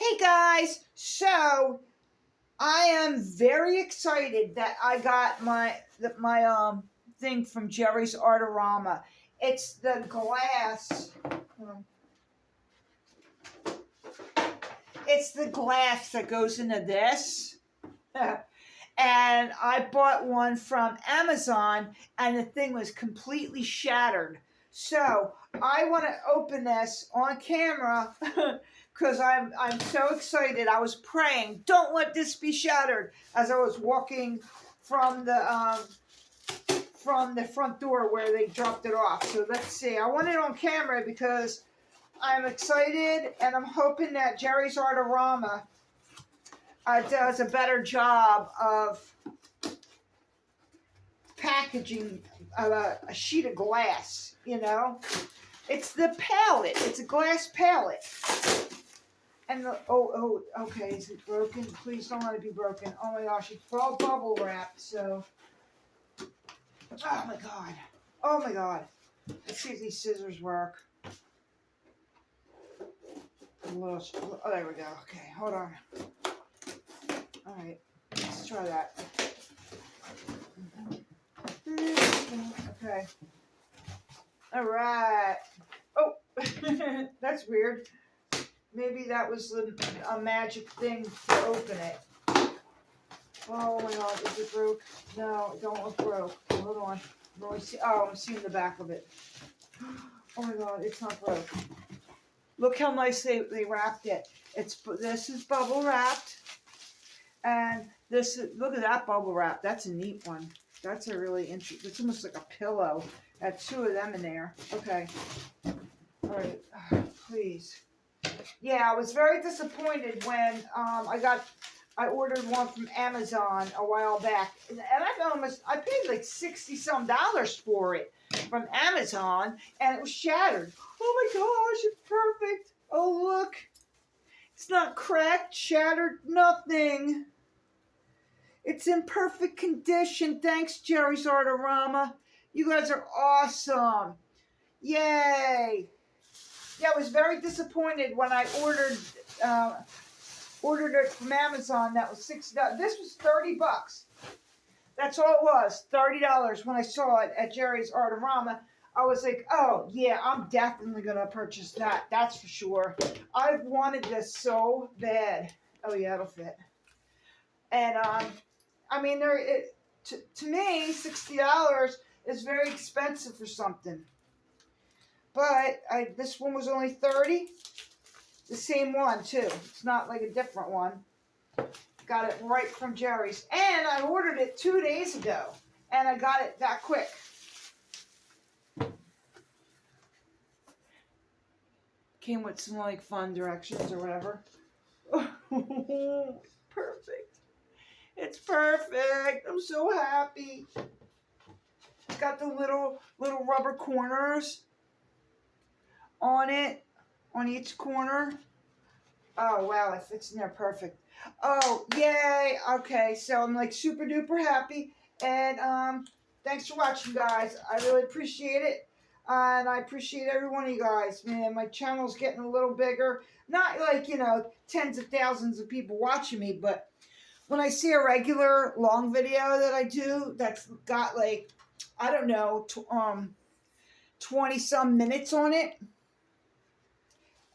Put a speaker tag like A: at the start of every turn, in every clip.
A: Hey guys, so I am very excited that I got my thing from Jerry's Artarama. It's the glass. It's the glass that goes into this. And I bought one from Amazon and the thing was completely shattered. So I want to open this on camera because I'm so excited. I was praying, don't let this be shattered, as I was walking from the front door where they dropped it off. So let's see. I want it on camera because I'm excited and I'm hoping that Jerry's Artarama does a better job of packaging a sheet of glass, you know. It's the palette. It's a glass palette. And okay, is it broken? Please don't let it be broken. Oh my gosh, it's all bubble wrapped, so. Oh my god. Oh my god. Let's see if these scissors work. Oh, there we go. Okay, hold on. Alright, let's try that. Okay. Alright. Oh, that's weird. Maybe that was a magic thing to open it. Oh my god, is it broke? No, it don't look broke. Hold on. I'm seeing the back of it. Oh my god, it's not broke. Look how nice they wrapped it. This is bubble wrapped. And look at that bubble wrap. That's a neat one. That's a really interesting. It's almost like a pillow. Got two of them in there. Okay. All right. Please. Yeah, I was very disappointed when I ordered one from Amazon a while back, and I paid like $60-some for it from Amazon, and it was shattered. Oh my gosh, it's perfect. Oh look, it's not cracked, shattered, nothing. It's in perfect condition. Thanks, Jerry's Artarama. You guys are awesome. Yay. Yeah, I was very disappointed when I ordered it from Amazon. That was $60. This was $30. That's all it was, $30 when I saw it at Jerry's Artarama. I was like, oh, yeah, I'm definitely going to purchase that. That's for sure. I've wanted this so bad. Oh, yeah, it'll fit. And, I mean, to me, $60 is very expensive for something. But this one was only $30. The same one, too. It's not like a different one. Got it right from Jerry's. And I ordered it 2 days ago. And I got it that quick. Came with some, like, fun directions or whatever. Perfect. It's perfect. I'm so happy. It's got the little rubber corners on it, on each corner. Oh, wow, it fits in there perfect. Oh, yay. Okay, so I'm like super duper happy. And thanks for watching, guys. I really appreciate it. And I appreciate every one of you guys. Man, my channel's getting a little bigger. Not like, you know, tens of thousands of people watching me, but when I see a regular long video that I do that's got like, I don't know, 20-some minutes on it,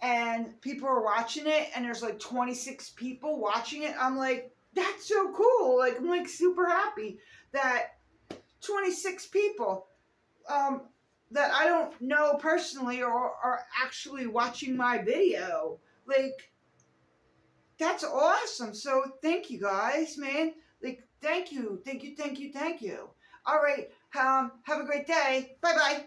A: and people are watching it, and there's like 26 people watching it, I'm like, that's so cool. Like, I'm like super happy that 26 people that I don't know personally are actually watching my video. Like, that's awesome. So thank you guys, man. Like, thank you. All right. Have a great day. Bye-bye.